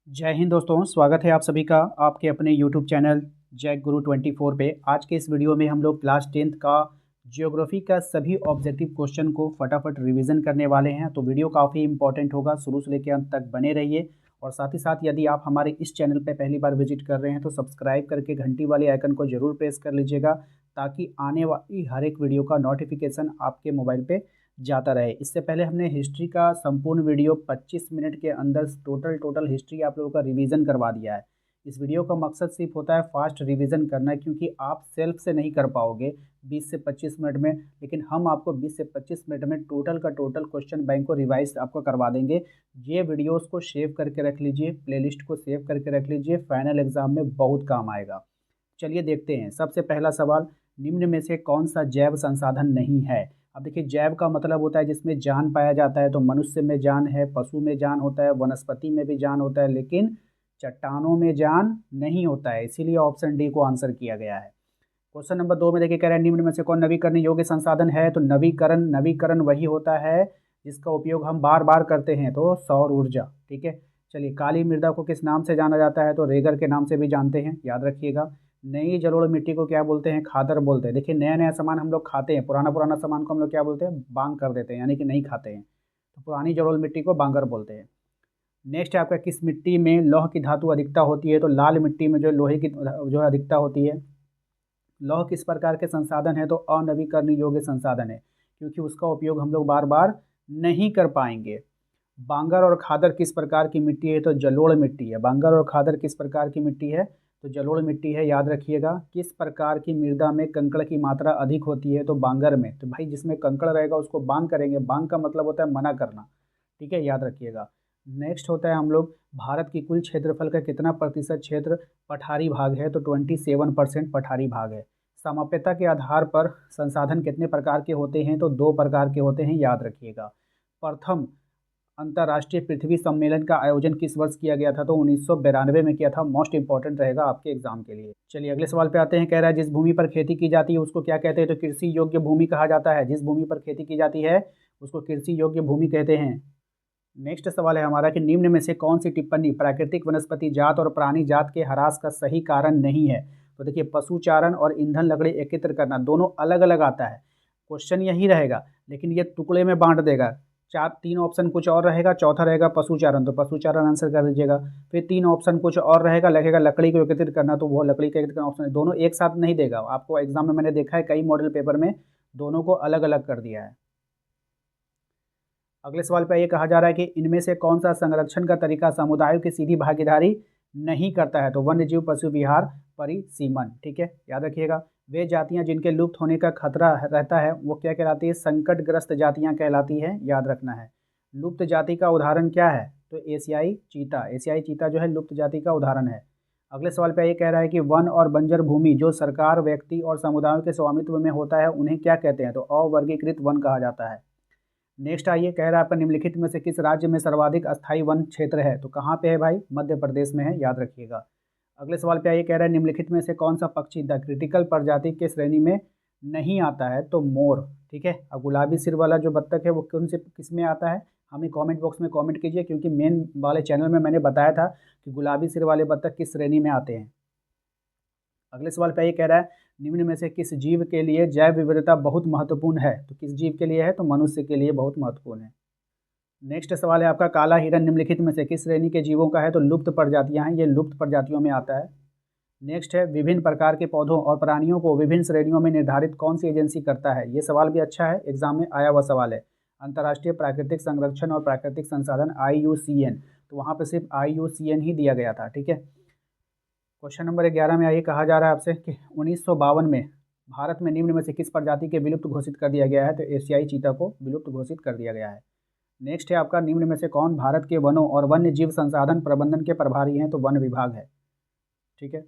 जय हिंद दोस्तों, स्वागत है आप सभी का आपके अपने यूट्यूब चैनल जय गुरु 24 पे। आज के इस वीडियो में हम लोग क्लास 10th का ज्योग्राफी का सभी ऑब्जेक्टिव क्वेश्चन को फटाफट रिवीजन करने वाले हैं। तो वीडियो काफ़ी इंपॉर्टेंट होगा, शुरू से लेकर अंत तक बने रहिए। और साथ ही साथ यदि आप हमारे इस चैनल पर पहली बार विजिट कर रहे हैं तो सब्सक्राइब करके घंटी वाले आइकन को जरूर प्रेस कर लीजिएगा, ताकि आने वाली हर एक वीडियो का नोटिफिकेशन आपके मोबाइल पे जाता रहे। इससे पहले हमने हिस्ट्री का संपूर्ण वीडियो 25 मिनट के अंदर टोटल हिस्ट्री आप लोगों का रिवीजन करवा दिया है। इस वीडियो का मकसद सिर्फ होता है फास्ट रिवीजन करना, क्योंकि आप सेल्फ से नहीं कर पाओगे 20 से 25 मिनट में, लेकिन हम आपको 20 से 25 मिनट में टोटल का टोटल क्वेश्चन बैंक को रिवाइज आपको करवा देंगे। ये वीडियोस को सेव करके रख लीजिए, प्लेलिस्ट को सेव करके रख लीजिए, फाइनल एग्जाम में बहुत काम आएगा। चलिए देखते हैं। सबसे पहला सवाल, निम्न में से कौन सा जैव संसाधन नहीं है। अब देखिए, जैव का मतलब होता है जिसमें जान पाया जाता है। तो मनुष्य में जान है, पशु में जान होता है, वनस्पति में भी जान होता है, लेकिन चट्टानों में जान नहीं होता है। इसीलिए ऑप्शन डी को आंसर किया गया है। क्वेश्चन नंबर 2 में देखिए, कह रहा है निम्न में से कौन नवीकरण योग्य संसाधन है। तो नवीकरण वही होता है जिसका उपयोग हम बार बार करते हैं, तो सौर ऊर्जा। ठीक है। चलिए, काली मृदा को किस नाम से जाना जाता है। तो रेगर के नाम से भी जानते हैं, याद रखिएगा। नई जलोढ़ मिट्टी को क्या बोलते हैं, खादर बोलते हैं। देखिए, नया नया सामान हम लोग खाते हैं, पुराना पुराना सामान को हम लोग क्या बोलते हैं, बांग कर देते हैं, यानी कि नहीं खाते हैं। तो पुरानी जलोढ़ मिट्टी को बांगर बोलते हैं। नेक्स्ट है आपका, किस मिट्टी में लौह की धातु अधिकता होती है। तो लाल मिट्टी में जो लोहे की जो है अधिकता होती है। लौह किस प्रकार के संसाधन है। तो अनवीकरणीय योग्य संसाधन है, क्योंकि उसका उपयोग हम लोग बार बार नहीं कर पाएंगे। बांगर और खादर किस प्रकार की मिट्टी है। तो जलोढ़ मिट्टी है। बांगर और खादर किस प्रकार की मिट्टी है। तो जलोढ़ मिट्टी है, याद रखिएगा। किस प्रकार की मृदा में कंकड़ की मात्रा अधिक होती है। तो बांगर में। तो भाई, जिसमें कंकड़ रहेगा उसको बांग करेंगे। बांग का मतलब होता है मना करना। ठीक है, याद रखिएगा। नेक्स्ट होता है हम लोग, भारत की कुल क्षेत्रफल का कितना प्रतिशत क्षेत्र पठारी भाग है। तो 27% पठारी भाग है। सामाप्यता के आधार पर संसाधन कितने प्रकार के होते हैं। तो 2 प्रकार के होते हैं, याद रखिएगा। प्रथम अंतर्राष्ट्रीय पृथ्वी सम्मेलन का आयोजन किस वर्ष किया गया था। तो 1992 में किया था। मोस्ट इंपॉर्टेंट रहेगा आपके एग्जाम के लिए। चलिए अगले सवाल पे आते हैं। कह रहा है जिस भूमि पर खेती की जाती है उसको क्या कहते हैं। तो कृषि योग्य भूमि कहा जाता है। जिस भूमि पर खेती की जाती है उसको कृषि योग्य भूमि कहते हैं। नेक्स्ट सवाल है हमारा कि निम्न में से कौन सी टिप्पणी प्राकृतिक वनस्पति जात और प्राणी जात के ह्रास का सही कारण नहीं है। तो देखिए, पशुचारण और ईंधन लकड़ी एकत्र करना दोनों अलग अलग आता है। क्वेश्चन यही रहेगा, लेकिन ये टुकड़े में बांट देगा। 3 ऑप्शन कुछ और रहेगा, चौथा रहेगा पशुचारण, तो पशुचारण आंसर कर दीजिएगा। फिर 3 ऑप्शन कुछ और रहेगा, लगेगा लकड़ी को एकत्रित करना, तो वो लकड़ी का एकत्रित करना ऑप्शन, दोनों एक साथ नहीं देगा आपको। एग्जाम में मैंने देखा है कई मॉडल पेपर में दोनों को अलग अलग कर दिया है। अगले सवाल पे ये कहा जा रहा है कि इनमें से कौन सा संरक्षण का तरीका समुदायों की सीधी भागीदारी नहीं करता है। तो वन्य जीव पशु विहार परिसीमन। ठीक है, याद रखिएगा। वे जातियां जिनके लुप्त होने का खतरा रहता है वो क्या कहलाती है, संकटग्रस्त जातियां कहलाती हैं, याद रखना है। लुप्त जाति का उदाहरण क्या है। तो एशियाई चीता। एशियाई चीता जो है लुप्त जाति का उदाहरण है। अगले सवाल पे ये कह रहा है कि वन और बंजर भूमि जो सरकार, व्यक्ति और समुदायों के स्वामित्व में होता है उन्हें क्या कहते हैं। तो अवर्गीकृत वन कहा जाता है। नेक्स्ट आइए, कह रहा है आपका निम्नलिखित में से किस राज्य में सर्वाधिक अस्थायी वन क्षेत्र है। तो कहाँ पे है भाई, मध्य प्रदेश में है, याद रखिएगा। अगले सवाल पे आइए, कह रहा है निम्नलिखित में से कौन सा पक्षी द क्रिटिकल प्रजाति के श्रेणी में नहीं आता है। तो मोर। ठीक है। और गुलाबी सिर वाला जो बत्तख है वो कौन से किस में आता है, हमें कमेंट बॉक्स में कमेंट कीजिए, क्योंकि मेन वाले चैनल में मैंने बताया था कि गुलाबी सिर वाले बत्तख किस श्रेणी में आते हैं। अगले सवाल पे ये कह रहा है निम्न में से किस जीव के लिए जैव विविधता बहुत महत्वपूर्ण है। तो किस जीव के लिए है। तो मनुष्य के लिए बहुत महत्वपूर्ण है। नेक्स्ट सवाल है आपका, काला हिरन निम्नलिखित में से किस श्रेणी के जीवों का है। तो लुप्त प्रजातियां हैं, ये लुप्त प्रजातियों में आता है। नेक्स्ट है, विभिन्न प्रकार के पौधों और प्राणियों को विभिन्न श्रेणियों में निर्धारित कौन सी एजेंसी करता है। ये सवाल भी अच्छा है, एग्जाम में आया हुआ सवाल है। अंतर्राष्ट्रीय प्राकृतिक संरक्षण और प्राकृतिक संसाधन IUCN, तो वहाँ पर सिर्फ IUCN ही दिया गया था। ठीक है। क्वेश्चन नंबर 11 में आइए, कहा जा रहा है आपसे कि 1952 में भारत में निम्न में से किस प्रजाति के विलुप्त घोषित कर दिया गया है। तो एशियाई चीता को विलुप्त घोषित कर दिया गया है। नेक्स्ट है आपका, निम्न में से कौन भारत के वनों और वन्य जीव संसाधन प्रबंधन के प्रभारी हैं। तो वन विभाग है। ठीक है।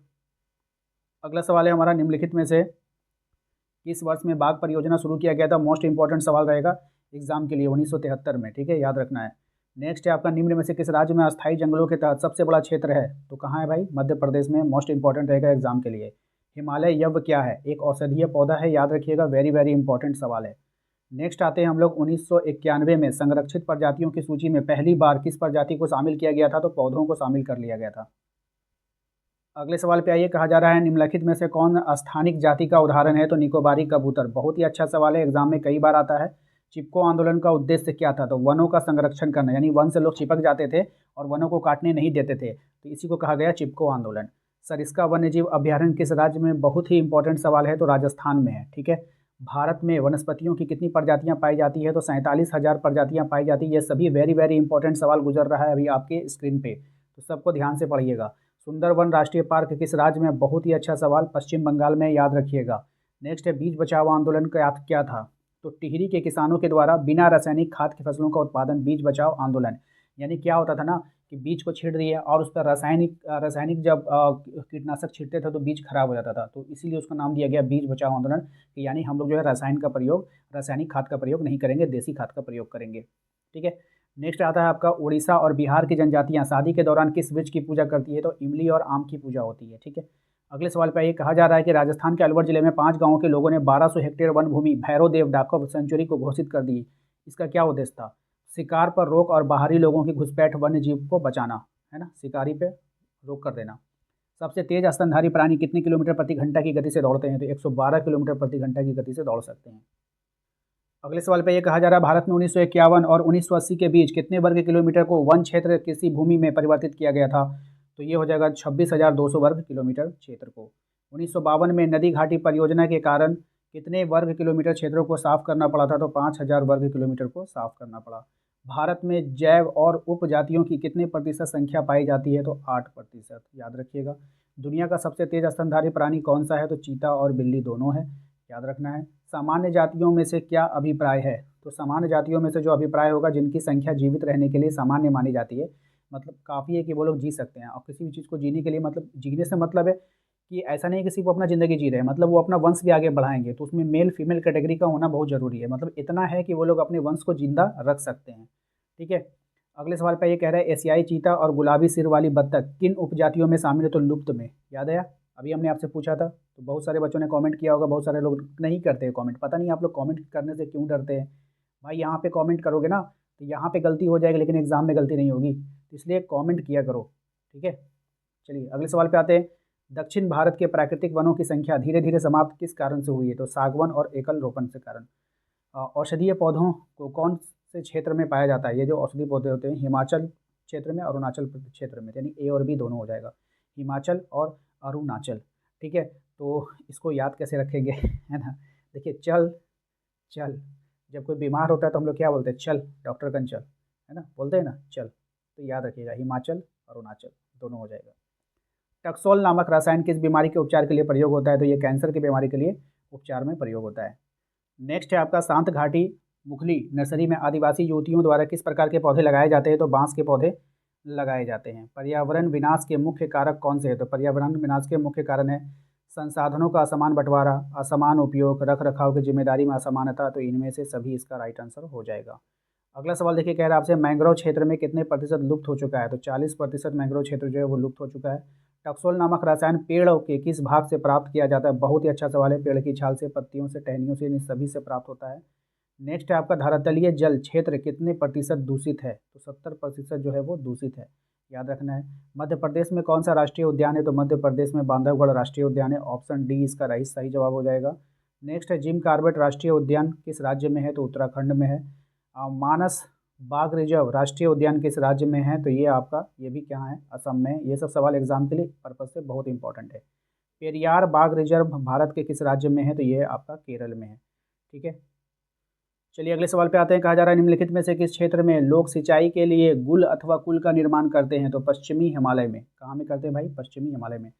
अगला सवाल है हमारा, निम्नलिखित में से किस वर्ष में बाघ परियोजना शुरू किया गया था। मोस्ट इंपॉर्टेंट सवाल रहेगा एग्जाम के लिए, 1973 में। ठीक है, याद रखना है। नेक्स्ट है आपका, निम्न में से किस राज्य में अस्थायी जंगलों के तहत सबसे बड़ा क्षेत्र है। तो कहाँ है भाई, मध्य प्रदेश में। मोस्ट इंपॉर्टेंट रहेगा एग्जाम के लिए। हिमालय यव क्या है, एक औषधीय पौधा है, याद रखिएगा, वेरी वेरी इंपॉर्टेंट सवाल है। नेक्स्ट आते हैं हम लोग 1991 में संरक्षित प्रजातियों की सूची में पहली बार किस प्रजाति को शामिल किया गया था? तो पौधों को शामिल कर लिया गया था। अगले सवाल पे आइए, कहा जा रहा है निम्नलिखित में से कौन स्थानिक जाति का उदाहरण है? तो निकोबारी कबूतर। बहुत ही अच्छा सवाल है, एग्जाम में कई बार आता है। चिपको आंदोलन का उद्देश्य क्या था? तो वनों का संरक्षण करना, यानी वन से लोग चिपक जाते थे और वनों को काटने नहीं देते थे, तो इसी को कहा गया चिपको आंदोलन। सरिस्का वन्यजीव अभ्यारण्य किस राज्य में? बहुत ही इंपॉर्टेंट सवाल है, तो राजस्थान में है। ठीक है। भारत में वनस्पतियों की कितनी प्रजातियां पाई जाती है? तो 47,000 प्रजातियां पाई जाती है। ये सभी वेरी वेरी इंपॉर्टेंट सवाल गुजर रहा है अभी आपके स्क्रीन पे, तो सबको ध्यान से पढ़िएगा। सुंदरवन राष्ट्रीय पार्क किस राज्य में? बहुत ही अच्छा सवाल, पश्चिम बंगाल में, याद रखिएगा। नेक्स्ट है बीज बचाओ आंदोलन का क्या था? तो टिहरी के किसानों के द्वारा बिना रासायनिक खाद की फसलों का उत्पादन, बीज बचाओ आंदोलन। यानी क्या होता था ना कि बीज को छींट दिए और उस पर रासायनिक जब कीटनाशक छींटते थे तो बीज खराब हो जाता था, तो इसीलिए उसका नाम दिया गया बीज बचाओ आंदोलन, कि यानी हम लोग जो है रासायनिक खाद का प्रयोग नहीं करेंगे, देसी खाद का प्रयोग करेंगे। ठीक है। नेक्स्ट आता है आपका उड़ीसा और बिहार की जनजातियां शादी के दौरान किस वृक्ष की पूजा करती है? तो इमली और आम की पूजा होती है। ठीक है। अगले सवाल पर ये कहा जा रहा है कि राजस्थान के अलवर जिले में 5 गांवों के लोगों ने 1200 हेक्टेयर वन भूमि भैरव देव डाकब सेंचुरी को घोषित कर दी। इसका क्या उद्देश्य था? शिकार पर रोक और बाहरी लोगों की घुसपैठ, वन्य जीव को बचाना, है ना, शिकारी पे रोक कर देना। सबसे तेज स्तनधारी प्राणी कितने किलोमीटर प्रति घंटा की गति से दौड़ते हैं? तो 112 किलोमीटर प्रति घंटा की गति से दौड़ सकते हैं। अगले सवाल पे ये कहा जा रहा है भारत में 1951 और 1980 के बीच कितने वर्ग किलोमीटर को वन क्षेत्र कृषि भूमि में परिवर्तित किया गया था? तो ये हो जाएगा 26,200 वर्ग किलोमीटर क्षेत्र को। 1952 में नदी घाटी परियोजना के कारण कितने वर्ग किलोमीटर क्षेत्रों को साफ करना पड़ा था? तो 5,000 वर्ग किलोमीटर को साफ करना पड़ा। भारत में जैव और उपजातियों की कितने प्रतिशत संख्या पाई जाती है? तो 8%, याद रखिएगा। दुनिया का सबसे तेज स्तनधारी प्राणी कौन सा है? तो चीता और बिल्ली दोनों है, याद रखना है। सामान्य जातियों में से क्या अभिप्राय है? तो सामान्य जातियों में से जो अभिप्राय होगा, जिनकी संख्या जीवित रहने के लिए सामान्य मानी जाती है, मतलब काफ़ी है कि वो लोग जी सकते हैं। और किसी भी चीज़ को जीने के लिए, मतलब जीने से मतलब है कि ऐसा नहीं कि सिर्फ वो अपना ज़िंदगी जी रहे हैं, मतलब वो अपना वंश भी आगे बढ़ाएंगे, तो उसमें मेल फीमेल कैटेगरी का होना बहुत ज़रूरी है। मतलब इतना है कि वो लोग अपने वंश को जिंदा रख सकते हैं। ठीक है। अगले सवाल पर ये कह रहा है एशियाई चीता और गुलाबी सिर वाली बत्तख किन उपजातियों में शामिल है? तो लुप्त में। याद है, अभी हमने आपसे पूछा था, तो बहुत सारे बच्चों ने कमेंट किया होगा, बहुत सारे लोग नहीं करते हैं कमेंट। पता नहीं आप लोग कमेंट करने से क्यों डरते हैं भाई। यहाँ पे कमेंट करोगे ना तो यहाँ पे गलती हो जाएगी, लेकिन एग्जाम में गलती नहीं होगी, तो इसलिए कमेंट किया करो। ठीक है। चलिए अगले सवाल पे आते हैं। दक्षिण भारत के प्राकृतिक वनों की संख्या धीरे धीरे समाप्त किस कारण से हुई है? तो सागवन और एकल रोपण से कारण। औषधीय पौधों को कौन से क्षेत्र में पाया जाता है? ये जो औषधीय पौधे होते हैं हिमाचल क्षेत्र में, अरुणाचल क्षेत्र में, यानी ए और बी दोनों हो जाएगा, हिमाचल और अरुणाचल। ठीक है। तो इसको याद कैसे रखेंगे है ना। देखिए चल चल, जब कोई बीमार होता है तो हम लोग क्या बोलते हैं? चल डॉक्टर कन चल, है ना, बोलते हैं ना चल। तो याद रखिएगा हिमाचल अरुणाचल दोनों हो जाएगा। टक्सोल नामक रसायन किस बीमारी के उपचार के लिए प्रयोग होता है? तो ये कैंसर की बीमारी के लिए उपचार में प्रयोग होता है। नेक्स्ट है आपका शांत घाटी मुखली नर्सरी में आदिवासी युवतियों द्वारा किस प्रकार के पौधे लगाए जाते हैं? तो बांस के पौधे लगाए जाते हैं। पर्यावरण विनाश के मुख्य कारक कौन से हैं? तो पर्यावरण विनाश के मुख्य कारण है संसाधनों का असमान बंटवारा, असमान उपयोग, रख रखाव की जिम्मेदारी में असमानता। तो इनमें से सभी इसका राइट आंसर हो जाएगा। अगला सवाल देखिए, कह रहा है आपसे मैंग्रोव क्षेत्र में कितने प्रतिशत लुप्त हो चुका है? तो 40% मैंग्रोव क्षेत्र जो है वो लुप्त हो चुका है। टक्सोल नामक रसायन पेड़ के किस भाग से प्राप्त किया जाता है? बहुत ही अच्छा सवाल है। पेड़ की छाल से, पत्तियों से, टहनियों से, इन सभी से प्राप्त होता है। नेक्स्ट है आपका धरातलीय जल क्षेत्र कितने प्रतिशत दूषित है? तो 70% जो है वो दूषित है, याद रखना है। मध्य प्रदेश में कौन सा राष्ट्रीय उद्यान है? तो मध्य प्रदेश में बांधवगढ़ राष्ट्रीय उद्यान है। ऑप्शन डी इसका सही जवाब हो जाएगा। नेक्स्ट है जिम कॉर्बेट राष्ट्रीय उद्यान किस राज्य में है? तो उत्तराखंड में है। मानस बाघ रिजर्व राष्ट्रीय उद्यान किस राज्य में है? तो ये आपका, ये भी क्या है? असम में। ये सब सवाल एग्जाम के लिए पर्पज से बहुत इंपॉर्टेंट है। पेरियार बाघ रिजर्व भारत के किस राज्य में है? तो ये आपका केरल में है। ठीक है। चलिए अगले सवाल पे आते हैं। कहा जा रहा है निम्नलिखित में से किस क्षेत्र में लोग सिंचाई के लिए गुल अथवा कुल का निर्माण करते हैं? तो पश्चिमी हिमालय में। कहाँ में करते हैं भाई? पश्चिमी हिमालय में।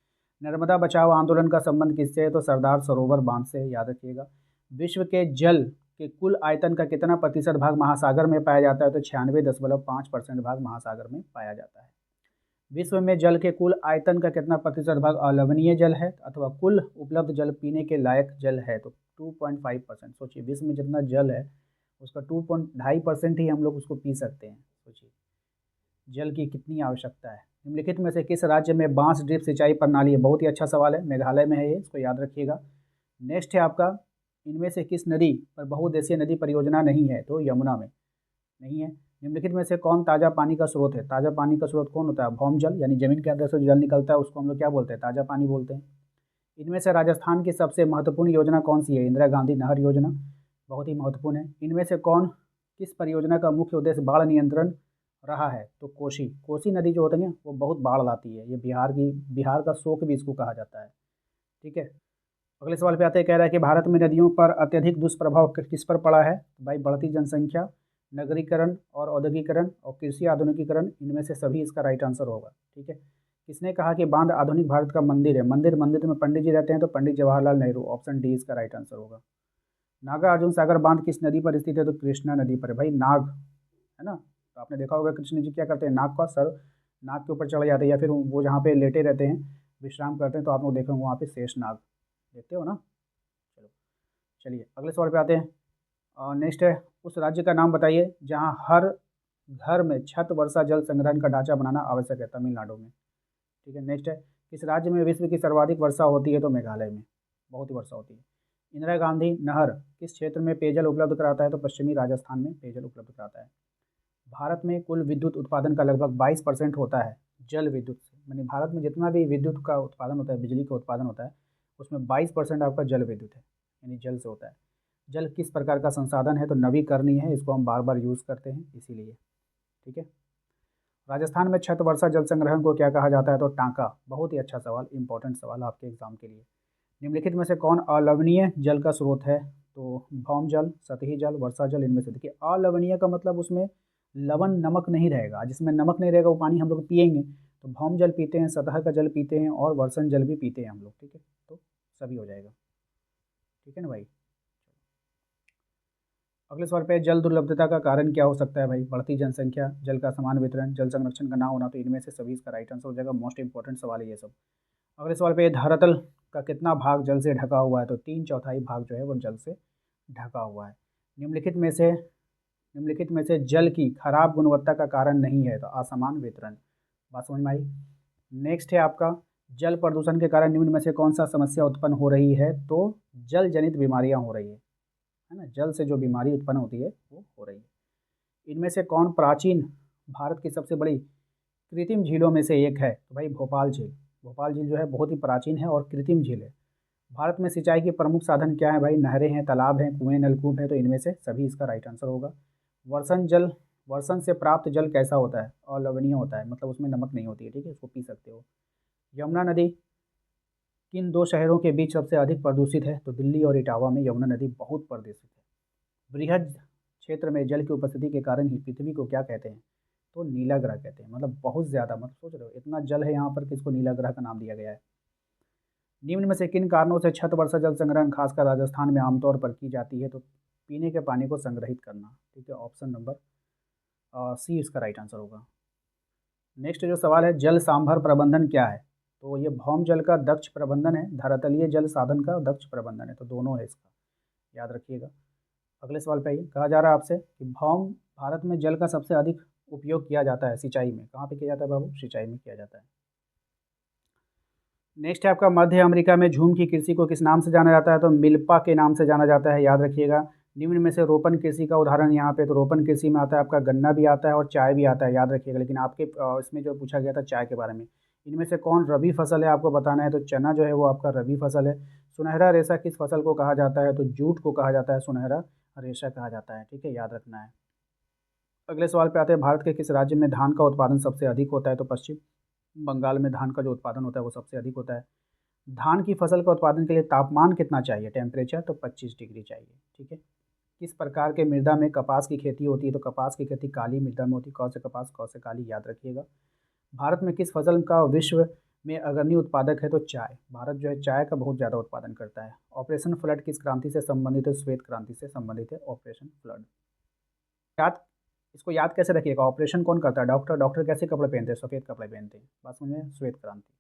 नर्मदा बचाओ आंदोलन का संबंध किससे है? तो सरदार सरोवर बांध से, याद रखिएगा। विश्व के जल के कुल आयतन का कितना प्रतिशत भाग महासागर में पाया जाता है? तो 96.5% भाग महासागर में पाया जाता है। विश्व में जल के कुल आयतन का कितना प्रतिशत भाग अलवणीय जल है अथवा कुल उपलब्ध जल पीने के लायक जल है? तो 2.5%। सोचिए विश्व में जितना जल है उसका 2.5% ही हम लोग उसको पी सकते हैं। सोचिए जल की कितनी आवश्यकता है। निम्नलिखित में से किस राज्य में बांस ड्रिप सिंचाई प्रणाली है? बहुत ही अच्छा सवाल है, मेघालय में है ये, इसको याद रखिएगा। नेक्स्ट है आपका इनमें से किस नदी पर बहुउद्देशीय नदी परियोजना नहीं है? तो यमुना में नहीं है। निम्नलिखित में से कौन ताज़ा पानी का स्रोत है? ताज़ा पानी का स्रोत कौन होता है? भौम जल, यानी जमीन के अंदर से जल निकलता है उसको हम लोग क्या बोलते हैं? ताज़ा पानी बोलते हैं। इनमें से राजस्थान की सबसे महत्वपूर्ण योजना कौन सी है? इंदिरा गांधी नहर योजना, बहुत ही महत्वपूर्ण है। इनमें से किस परियोजना का मुख्य उद्देश्य बाढ़ नियंत्रण रहा है? तो कोसी। कोसी नदी जो होती है ना वो बहुत बाढ़ लाती है, ये बिहार का शोक भी इसको कहा जाता है। ठीक है, अगले सवाल पे आते हैं। कह रहा है कि भारत में नदियों पर अत्यधिक दुष्प्रभाव किस पर पड़ा है? भाई बढ़ती जनसंख्या, नगरीकरण और औद्योगिकरण और कृषि आधुनिकीकरण, इनमें से सभी इसका राइट आंसर होगा। ठीक है, किसने कहा कि बांध आधुनिक भारत का मंदिर है? मंदिर में पंडित जी रहते हैं, तो पंडित जवाहरलाल नेहरू, ऑप्शन डी इसका राइट आंसर होगा। नागार्जुन सागर बांध किस नदी पर स्थित है? तो कृष्णा नदी पर है। भाई नाग है ना, तो आपने देखा होगा कृष्ण जी क्या करते हैं, नाग का सर नाग के ऊपर चढ़ जाते हैं, या फिर वो जहाँ पे लेटे रहते हैं विश्राम करते हैं, तो आप लोग देखेंगे वहाँ पे शेष नाग देखते हो ना। चलो चलिए अगले सवाल पे आते हैं। नेक्स्ट है, उस राज्य का नाम बताइए जहाँ हर घर में छत वर्षा जल संग्रहण का ढांचा बनाना आवश्यक है? तमिलनाडु में। ठीक है, नेक्स्ट है, किस राज्य में विश्व की सर्वाधिक वर्षा होती है? तो मेघालय में बहुत ही वर्षा होती है। इंदिरा गांधी नहर किस क्षेत्र में पेयजल उपलब्ध कराता है? तो पश्चिमी राजस्थान में पेयजल उपलब्ध कराता है। भारत में कुल विद्युत उत्पादन का लगभग 22% होता है जल विद्युत से, यानी भारत में जितना भी विद्युत का उत्पादन होता है, बिजली का उत्पादन होता है, उसमें 22% आपका जल विद्युत है, यानी जल से होता है। जल किस प्रकार का संसाधन है? तो नवीकरणीय है, इसको हम बार बार यूज़ करते हैं इसीलिए। ठीक है, राजस्थान में छत वर्षा जल संग्रहण को क्या कहा जाता है? तो टांका। बहुत ही अच्छा सवाल, इंपॉर्टेंट सवाल आपके एग्जाम के लिए। निम्नलिखित में से कौन अलवणीय जल का स्रोत है? तो भौम जल, सतही जल, वर्षा जल, इनमें से देखिए अलवणीय का मतलब उसमें लवण नमक नहीं रहेगा, जिसमें नमक नहीं रहेगा वो पानी हम लोग पिएंगे। तो भौम जल पीते हैं, सतह का जल पीते हैं और वर्षण जल भी पीते हैं हम लोग। ठीक है, तो सभी हो जाएगा। ठीक है ना भाई। अगले सवाल पे, जल दुर्लभता का कारण क्या हो सकता है? भाई बढ़ती जनसंख्या, जल का समान वितरण, जल संरक्षण का ना होना, तो इनमें से सभी इसका राइट आंसर हो जाएगा। मोस्ट इंपॉर्टेंट सवाल है ये सब। अगले सवाल पे, धरातल का कितना भाग जल से ढका हुआ है? तो 3/4 भाग जो है वो जल से ढका हुआ है। निम्नलिखित में से जल की खराब गुणवत्ता का कारण नहीं है? तो असमान वितरण। बात समझ में आई। नेक्स्ट है आपका, जल प्रदूषण के कारण निम्न में से कौन सा समस्या उत्पन्न हो रही है? तो जल जनित बीमारियां हो रही है ना, जल से जो बीमारी उत्पन्न होती है वो हो रही है। इनमें से कौन प्राचीन भारत की सबसे बड़ी कृत्रिम झीलों में से एक है? तो भाई भोपाल झील। भोपाल झील जो है बहुत ही प्राचीन है और कृत्रिम झील है। भारत में सिंचाई के प्रमुख साधन क्या है? भाई नहरें हैं, तालाब हैं, कुएं, नलकूप हैं, तो इनमें से सभी इसका राइट आंसर होगा। वर्षण से प्राप्त जल कैसा होता है? अलवणीय होता है, मतलब उसमें नमक नहीं होती है। ठीक है, इसको पी सकते हो। यमुना नदी किन दो शहरों के बीच सबसे अधिक प्रदूषित है? तो दिल्ली और इटावा में यमुना नदी बहुत प्रदूषित है। बृहद क्षेत्र में जल की उपस्थिति के कारण ही पृथ्वी को क्या कहते हैं? तो नीला ग्रह कहते हैं। मतलब बहुत ज़्यादा, मतलब सोच रहे हो इतना जल है यहाँ पर, किसको नीला ग्रह का नाम दिया गया है। निम्न में से किन कारणों से छत वर्षा जल संग्रहण खासकर राजस्थान में आमतौर पर की जाती है? तो पीने के पानी को संग्रहित करना। ठीक है, ऑप्शन नंबर सी इसका राइट आंसर होगा। नेक्स्ट जो सवाल है, जल सांभर प्रबंधन क्या है? तो ये भौम जल का दक्ष प्रबंधन है, धरातलीय जल साधन का दक्ष प्रबंधन है, तो दोनों है इसका, याद रखिएगा। अगले सवाल पे आइए। कहा जा रहा है आपसे कि भौम भारत में जल का सबसे अधिक उपयोग किया जाता है सिंचाई में। कहाँ पे किया जाता है बाबू? सिंचाई में किया जाता है। नेक्स्ट है आपका, मध्य अमेरिका में झूम की कृषि को किस नाम से जाना जाता है? तो मिल्पा के नाम से जाना जाता है, याद रखिएगा। निम्न में से रोपण कृषि का उदाहरण यहाँ पे, तो रोपण कृषि में आता है आपका गन्ना भी आता है और चाय भी आता है, याद रखिएगा। लेकिन आपके इसमें जो पूछा गया था चाय के बारे में, इनमें से कौन रबी फसल है आपको बताना है। तो चना जो है वो आपका रबी फसल है। सुनहरा रेशा किस फसल को कहा जाता है? तो जूट को कहा जाता है, सुनहरा रेशा कहा जाता है। ठीक है, याद रखना है। अगले सवाल पे आते हैं, भारत के किस राज्य में धान का उत्पादन सबसे अधिक होता है? तो पश्चिम बंगाल में धान का जो उत्पादन होता है वो सबसे अधिक होता है। धान की फसल का उत्पादन के लिए तापमान कितना चाहिए? टेम्परेचर तो 25 डिग्री चाहिए। ठीक है, किस प्रकार के मृदा में कपास की खेती होती है? तो कपास की खेती काली मृदा में होती है। क से कपास, क से काली, याद रखिएगा। भारत में किस फसल का विश्व में अग्रणी उत्पादक है? तो चाय। भारत जो है चाय का बहुत ज़्यादा उत्पादन करता है। ऑपरेशन फ्लड किस क्रांति से संबंधित है? श्वेत क्रांति से संबंधित है ऑपरेशन फ्लड। याद इसको याद कैसे रखिएगा, ऑपरेशन कौन करता है? डॉक्टर। डॉक्टर कैसे कपड़े पहनते हैं? सफ़ेद कपड़े पहनते हैं। बात समझ में? श्वेत क्रांति।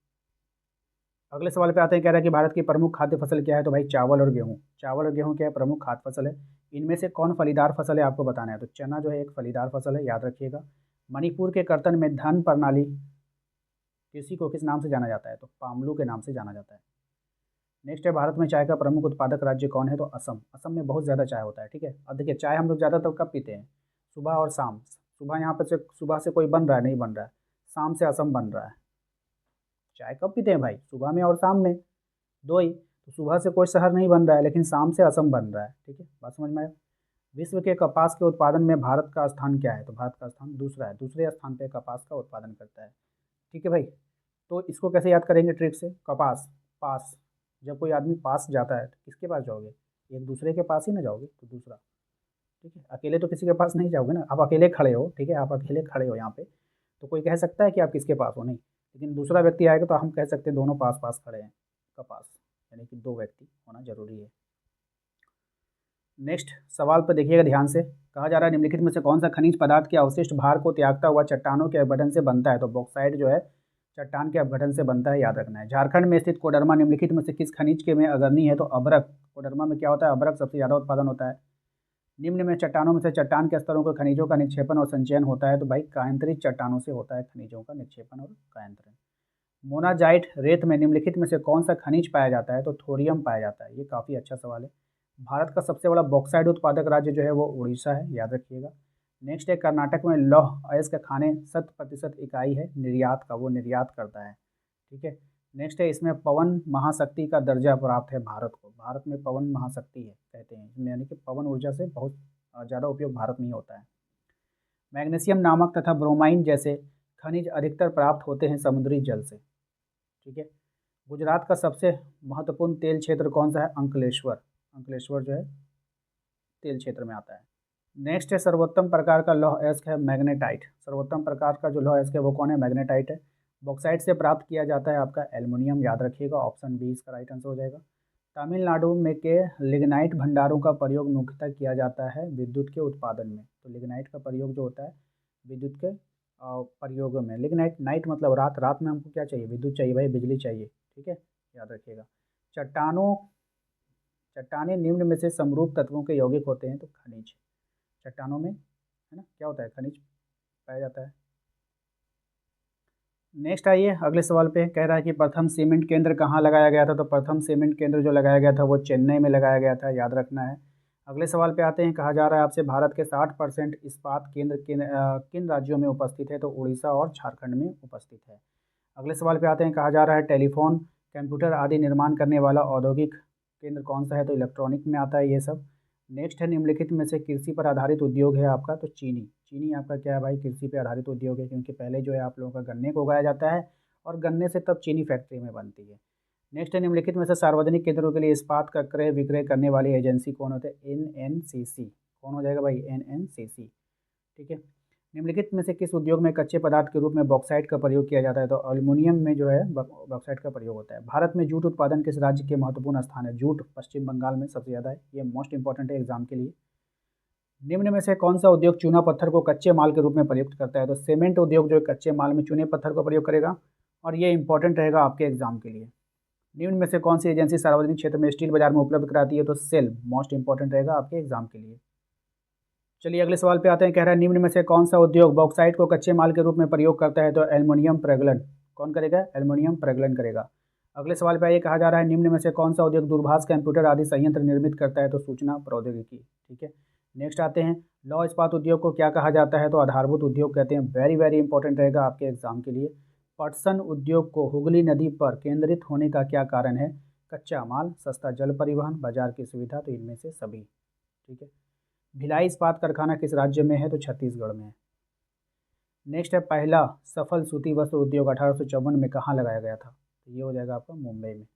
अगले सवाल पे आते हैं, कह रहा है कि भारत की प्रमुख खाद्य फसल क्या है? तो भाई चावल और गेहूँ। चावल और गेहूँ क्या है? प्रमुख खाद्य फसल है। इनमें से कौन फलीदार फसल है आपको बताना है? तो चना जो है एक फलीदार फसल है, याद रखिएगा। मणिपुर के कर्तन में धन प्रणाली कृषि को किस नाम से जाना जाता है? तो पामलू के नाम से जाना जाता है। नेक्स्ट है भारत में चाय का प्रमुख उत्पादक राज्य कौन है? तो असम। असम में बहुत ज़्यादा चाय होता है, ठीक है। अब देखिए चाय हम लोग ज़्यादातर कब पीते हैं? सुबह और शाम। सुबह यहाँ पर से सुबह से कोई बन रहा है? नहीं बन रहा है। शाम से असम बन रहा है। चाय कब पीते हैं भाई? सुबह में और शाम में, दो ही। तो सुबह से कोई शहर नहीं बन रहा है, लेकिन शाम से असम बन रहा है, ठीक है। बात समझ में आया? विश्व के कपास के उत्पादन में भारत का स्थान क्या है? तो भारत का स्थान दूसरा है, दूसरे स्थान पे कपास का उत्पादन करता है, ठीक है भाई। तो इसको कैसे याद करेंगे ट्रिक से? कपास, पास। जब कोई आदमी पास जाता है तो किसके पास जाओगे? एक दूसरे के पास ही ना जाओगे, तो दूसरा, ठीक है। अकेले तो किसी के पास नहीं जाओगे ना। आप अकेले खड़े हो, ठीक है, आप अकेले खड़े हो यहाँ पे, तो कोई कह सकता है कि आप किसके पास हो? नहीं। लेकिन दूसरा व्यक्ति आएगा तो हम कह सकते हैं दोनों पास पास खड़े हैं, कपास, यानी कि दो व्यक्ति होना जरूरी है। नेक्स्ट सवाल पर देखिएगा ध्यान से। कहा जा रहा है निम्नलिखित में से कौन सा खनिज पदार्थ के अवशिष्ट भार को त्यागता हुआ चट्टानों के अपघटन से बनता है? तो बॉक्साइट जो है चट्टान के अपघटन से बनता है, याद रखना है। झारखंड में स्थित कोडरमा निम्नलिखित में से किस खनिज के में अग्रणी है? तो अभ्रक। कोडरमा में क्या होता है? अभ्रक सबसे ज़्यादा उत्पादन होता है। निम्न में चट्टानों में से चट्टान के स्तरों को खनिजों का निक्षेपण और संचयन होता है? तो भाई कायांतरित चट्टानों से होता है खनिजों का निक्षेपण और कायांतरण। मोनाजाइट रेत में निम्नलिखित में से कौन सा खनिज पाया जाता है? तो थोरियम पाया जाता है। ये काफ़ी अच्छा सवाल है। भारत का सबसे बड़ा बॉक्साइट उत्पादक राज्य जो है वो उड़ीसा है, याद रखिएगा। नेक्स्ट है कर्नाटक में लौह अयस्क खाने 100% इकाई है निर्यात का, वो निर्यात करता है, ठीक है। नेक्स्ट है इसमें पवन महाशक्ति का दर्जा प्राप्त है भारत को। भारत में पवन महाशक्ति है कहते हैं इसमें, यानी कि पवन ऊर्जा से बहुत ज़्यादा उपयोग भारत में ही होता है। मैग्नीशियम नामक तथा ब्रोमाइन जैसे खनिज अधिकतर प्राप्त होते हैं समुद्री जल से, ठीक है। गुजरात का सबसे महत्वपूर्ण तेल क्षेत्र कौन सा है? अंकलेश्वर। अंकलेश्वर जो है तेल क्षेत्र में आता है। नेक्स्ट है सर्वोत्तम प्रकार का लौह अयस्क है मैग्नेटाइट। सर्वोत्तम प्रकार का जो लौह अयस्क है वो कौन है? मैग्नेटाइट है। बॉक्साइट से प्राप्त किया जाता है आपका एल्युमिनियम, याद रखिएगा। ऑप्शन बी इसका राइट आंसर हो जाएगा। तमिलनाडु में के लिग्नाइट भंडारों का प्रयोग मुख्यतः किया जाता है विद्युत के उत्पादन में। तो लिग्नाइट का प्रयोग जो होता है विद्युत के प्रयोगों में। लिग्नाइट, नाइट मतलब रात, रात में हमको क्या चाहिए? विद्युत चाहिए भाई, बिजली चाहिए, ठीक है, याद रखिएगा। चट्टानें निम्न में से समरूप तत्वों के यौगिक होते हैं? तो खनिज। चट्टानों में है ना क्या होता है? खनिज पाया जाता है। नेक्स्ट आइए अगले सवाल पे। कह रहा है कि प्रथम सीमेंट केंद्र कहाँ लगाया गया था? तो प्रथम सीमेंट केंद्र जो लगाया गया था वो चेन्नई में लगाया गया था, याद रखना है। अगले सवाल पे आते हैं। कहा जा रहा है आपसे भारत के 60% इस्पात केंद्र किन राज्यों में उपस्थित है? तो उड़ीसा और झारखंड में उपस्थित है। अगले सवाल पे आते हैं। कहा जा रहा है टेलीफोन, कंप्यूटर आदि निर्माण करने वाला औद्योगिक केंद्र कौन सा है? तो इलेक्ट्रॉनिक में आता है ये सब। नेक्स्ट है निम्नलिखित में से कृषि पर आधारित उद्योग है आपका? तो चीनी। चीनी आपका क्या है भाई? कृषि पर आधारित उद्योग है, क्योंकि पहले जो है आप लोगों का गन्ने को उगाया जाता है और गन्ने से तब चीनी फैक्ट्री में बनती है। नेक्स्ट है निम्नलिखित में से सार्वजनिक केंद्रों के लिए इस्पात का क्रय विक्रय करने वाली एजेंसी कौन होती है? NNCC। कौन हो जाएगा भाई? NNCC, ठीक है। निम्नलिखित में से किस उद्योग में कच्चे पदार्थ के रूप में बॉक्साइट का प्रयोग किया जाता है? तो एल्युमिनियम में जो है बॉक्साइट का प्रयोग होता है। भारत में जूट उत्पादन किस राज्य के महत्वपूर्ण स्थान है? जूट पश्चिम बंगाल में सबसे ज़्यादा है। ये मोस्ट इंपॉर्टेंट है एग्जाम के लिए। निम्न में से कौन सा उद्योग चूना पत्थर को कच्चे माल के रूप में प्रयुक्त करता है? तो सीमेंट उद्योग जो है कच्चे माल में चूने पत्थर का प्रयोग करेगा, और ये इंपॉर्टेंट रहेगा आपके एग्जाम के लिए। निम्न में से कौन सी एजेंसी सार्वजनिक क्षेत्र में स्टील बाजार में उपलब्ध कराती है? तो सेल, मोस्ट इंपॉर्टेंट रहेगा आपके एग्जाम के लिए। चलिए अगले सवाल पे आते हैं। कह रहा है निम्न में से कौन सा उद्योग बॉक्साइट को कच्चे माल के रूप में प्रयोग करता है? तो एल्युमिनियम प्रगलन। कौन करेगा? एल्युमिनियम प्रगलन करेगा। अगले सवाल पे आइए। कहा जा रहा है निम्न में से कौन सा उद्योग दूरभाष कंप्यूटर आदि संयंत्र निर्मित करता है? तो सूचना प्रौद्योगिकी, ठीक है। नेक्स्ट आते हैं। लौह इस्पात उद्योग को क्या कहा जाता है? तो आधारभूत उद्योग कहते हैं। वेरी वेरी इंपॉर्टेंट रहेगा आपके एग्जाम के लिए। पटसन उद्योग को हुगली नदी पर केंद्रित होने का क्या कारण है? कच्चा माल, सस्ता जल परिवहन, बाजार की सुविधा, तो इनमें से सभी, ठीक है। भिलाई इस्पात कारखाना किस राज्य में है? तो छत्तीसगढ़ में है। नेक्स्ट है पहला सफल सूती वस्त्र उद्योग 1854 में कहाँ लगाया गया था? तो ये हो जाएगा आपका मुंबई में।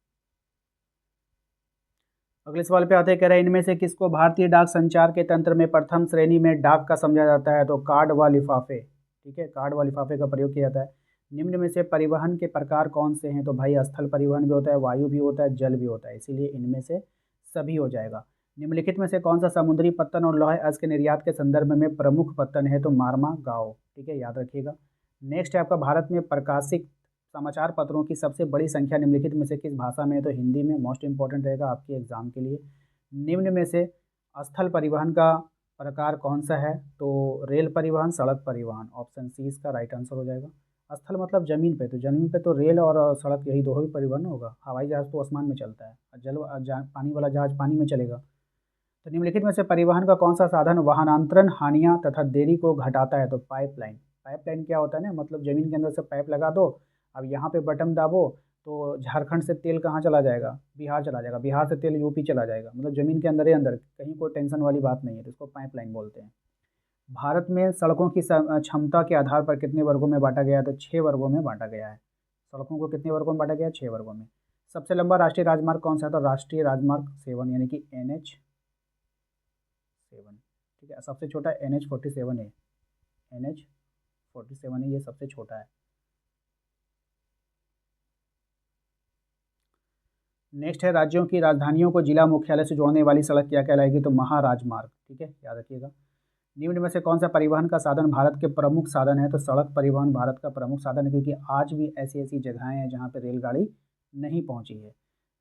अगले सवाल पे आते हैं। कह रहे हैं इनमें से किसको भारतीय डाक संचार के तंत्र में प्रथम श्रेणी में डाक का समझा जाता है? तो कार्ड व लिफाफे, ठीक है, कार्ड व लिफाफे का प्रयोग किया जाता है। निम्न में से परिवहन के प्रकार कौन से हैं? तो भाई स्थल परिवहन भी होता है, वायु भी होता है, जल भी होता है, इसीलिए इनमें से सभी हो जाएगा। निम्नलिखित में से कौन सा समुद्री पत्तन और लौह अयस्क के निर्यात के संदर्भ में प्रमुख पत्तन है? तो मारमा गांव, ठीक है, याद रखिएगा। नेक्स्ट है आपका भारत में प्रकाशित समाचार पत्रों की सबसे बड़ी संख्या निम्नलिखित में से किस भाषा में है? तो हिंदी में, मोस्ट इंपॉर्टेंट रहेगा आपके एग्जाम के लिए। निम्न में से स्थल परिवहन का प्रकार कौन सा है? तो रेल परिवहन, सड़क परिवहन, ऑप्शन सी इसका राइट आंसर हो जाएगा। स्थल मतलब ज़मीन पे, तो ज़मीन पे तो रेल और सड़क यही दो ही परिवहन होगा। हवाई जहाज़ तो आसमान में चलता है और पानी वाला जहाज़ पानी में चलेगा। तो निम्नलिखित में से परिवहन का कौन सा साधन वाहनांतरण हानियाँ तथा देरी को घटाता है? तो पाइपलाइन। पाइपलाइन क्या होता है ना, मतलब ज़मीन के अंदर से पाइप लगा दो, अब यहाँ पे बटन दाबो तो झारखंड से तेल कहाँ चला जाएगा? बिहार चला जाएगा, बिहार से तेल यूपी चला जाएगा, मतलब ज़मीन के अंदर ही अंदर, कहीं कोई टेंशन वाली बात नहीं है, तो इसको पाइपलाइन बोलते हैं। भारत में सड़कों की क्षमता के आधार पर कितने वर्गों में बांटा गया है? तो 6 वर्गों में बांटा गया है। सड़कों को कितने वर्गों में बांटा गया है? 6 वर्गों में। सबसे लंबा राष्ट्रीय राजमार्ग कौन सा है? तो राष्ट्रीय राजमार्ग 7 यानी कि NH7। ठीक है, सबसे छोटा NH47 है, NH47 है, ये सबसे छोटा है। नेक्स्ट है राज्यों की राजधानियों को जिला मुख्यालय से जोड़ने वाली सड़क क्या कहलाएगी? तो महाराजमार्ग। ठीक है, याद रखिएगा। निम्न में से कौन सा परिवहन का साधन भारत के प्रमुख साधन है? तो सड़क परिवहन भारत का प्रमुख साधन है, क्योंकि आज भी ऐसी ऐसी जगहें हैं जहाँ पर रेलगाड़ी नहीं पहुँची है।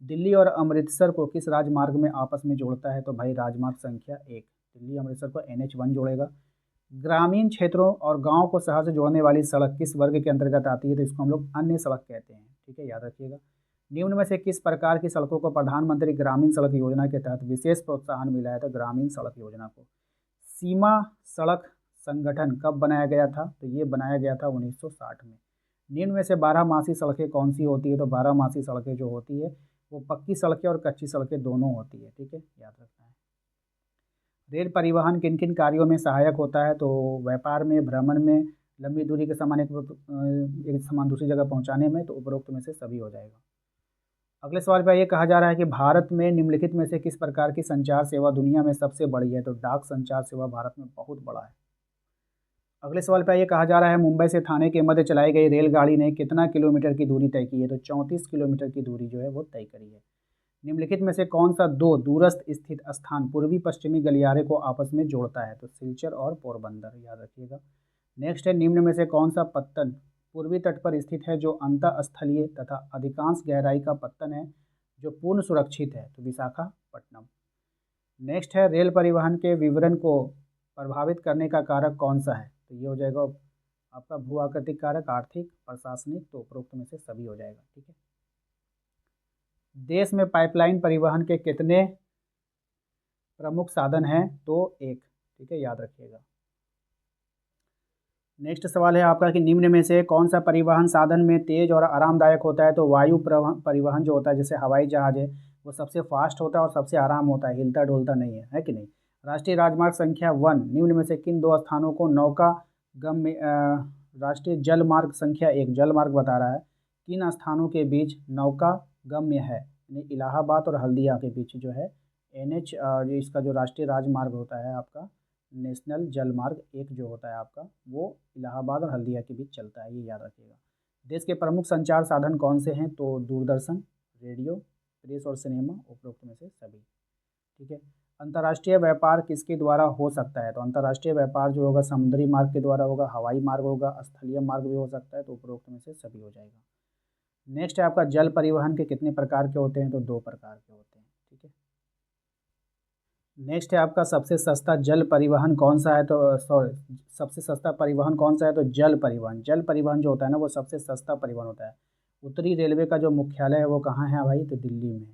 दिल्ली और अमृतसर को किस राजमार्ग में आपस में जोड़ता है? तो भाई राजमार्ग संख्या 1। दिल्ली अमृतसर को NH1 जोड़ेगा। ग्रामीण क्षेत्रों और गाँव को शहर से जोड़ने वाली सड़क किस वर्ग के अंतर्गत आती है? तो इसको हम लोग अन्य सड़क कहते हैं। ठीक है, याद रखिएगा। निम्न में से किस प्रकार की सड़कों को प्रधानमंत्री ग्रामीण सड़क योजना के तहत विशेष प्रोत्साहन मिला है? तो ग्रामीण सड़क योजना को। सीमा सड़क संगठन कब बनाया गया था? तो ये बनाया गया था 1960 में। निम्न में से बारहमासी सड़कें कौन सी होती है? तो बारहमासी सड़कें जो होती है वो पक्की सड़कें और कच्ची सड़कें दोनों होती है। ठीक है, याद रखना है। रेल परिवहन किन किन कार्यों में सहायक होता है? तो व्यापार में, भ्रमण में, लंबी दूरी के सामान एक सामान दूसरी जगह पहुंचाने में, तो उपरोक्त में से सभी हो जाएगा। अगले सवाल पर यह कहा जा रहा है कि भारत में निम्नलिखित में से किस प्रकार की संचार सेवा दुनिया में सबसे बड़ी है? तो डाक संचार सेवा भारत में बहुत बड़ा है। अगले सवाल पर यह कहा जा रहा है मुंबई से थाने के मध्य चलाई गई रेलगाड़ी ने कितना किलोमीटर की दूरी तय की है? तो 34 किलोमीटर की दूरी जो है वो तय करी है। निम्नलिखित में से कौन सा दो दूरस्थ स्थित स्थान पूर्वी पश्चिमी गलियारे को आपस में जोड़ता है? तो सिलचर और पोरबंदर, याद रखिएगा। नेक्स्ट है निम्न में से कौन सा पत्तन पूर्वी तट पर स्थित है जो अंतःस्थलीय तथा अधिकांश गहराई का पत्तन है जो पूर्ण सुरक्षित है? तो विशाखापट्टनम। नेक्स्ट है रेल परिवहन के विवरण को प्रभावित करने का कारक कौन सा है? तो ये हो जाएगा आपका भू आकृतिक कारक, आर्थिक, प्रशासनिक, तो उपरोक्त में से सभी हो जाएगा। ठीक है। देश में पाइपलाइन परिवहन के कितने प्रमुख साधन हैं? तो 1। ठीक है, याद रखिएगा। नेक्स्ट सवाल है आपका कि निम्न में से कौन सा परिवहन साधन में तेज और आरामदायक होता है? तो वायु परिवहन जो होता है, जैसे हवाई जहाज है, वो सबसे फास्ट होता है और सबसे आराम होता है, हिलता डुलता नहीं है कि नहीं? राष्ट्रीय राजमार्ग संख्या 1 निम्न में से किन दो स्थानों को नौका गम्य राष्ट्रीय जल मार्ग संख्या 1 जल मार्ग बता रहा है, किन स्थानों के बीच नौका गम्य है? यानी इलाहाबाद और हल्दिया के बीच जो है NH इसका जो राष्ट्रीय राजमार्ग होता है आपका, नेशनल जल मार्ग 1 जो होता है आपका, वो इलाहाबाद और हल्दिया के बीच चलता है, ये याद रखिएगा। देश के प्रमुख संचार साधन कौन से हैं? तो दूरदर्शन, रेडियो, प्रेस और सिनेमा, उपरोक्त में से सभी। ठीक है। अंतर्राष्ट्रीय व्यापार किसके द्वारा हो सकता है? तो अंतर्राष्ट्रीय व्यापार जो होगा समुद्री मार्ग के द्वारा होगा, हवाई मार्ग होगा, स्थलीय मार्ग भी हो सकता है, तो उपरोक्त में से सभी हो जाएगा। नेक्स्ट है आपका जल परिवहन के कितने प्रकार के होते हैं? तो 2 प्रकार के होते हैं। ठीक है। नेक्स्ट है आपका सबसे सस्ता जल परिवहन कौन सा है? तो सबसे सस्ता परिवहन कौन सा है? तो जल परिवहन। जल परिवहन जो होता है ना, वो सबसे सस्ता परिवहन होता है। उत्तरी रेलवे का जो मुख्यालय है वो कहाँ है भाई? तो दिल्ली में।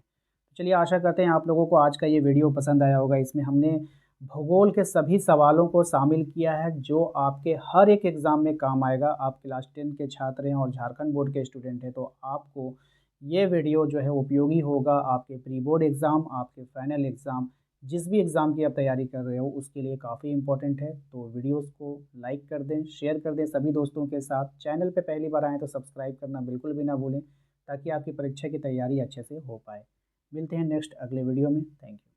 चलिए, आशा करते हैं आप लोगों को आज का ये वीडियो पसंद आया होगा। इसमें हमने भूगोल के सभी सवालों को शामिल किया है जो आपके हर एक एग्ज़ाम में काम आएगा। आप क्लास 10 के छात्र हैं और झारखंड बोर्ड के स्टूडेंट हैं, तो आपको ये वीडियो जो है उपयोगी होगा आपके प्री बोर्ड एग्ज़ाम, आपके फाइनल एग्ज़ाम, जिस भी एग्ज़ाम की आप तैयारी कर रहे हो उसके लिए काफ़ी इंपॉर्टेंट है। तो वीडियोस को लाइक कर दें, शेयर कर दें सभी दोस्तों के साथ। चैनल पे पहली बार आएँ तो सब्सक्राइब करना बिल्कुल भी ना भूलें, ताकि आपकी परीक्षा की तैयारी अच्छे से हो पाए। मिलते हैं नेक्स्ट अगले वीडियो में। Thank you.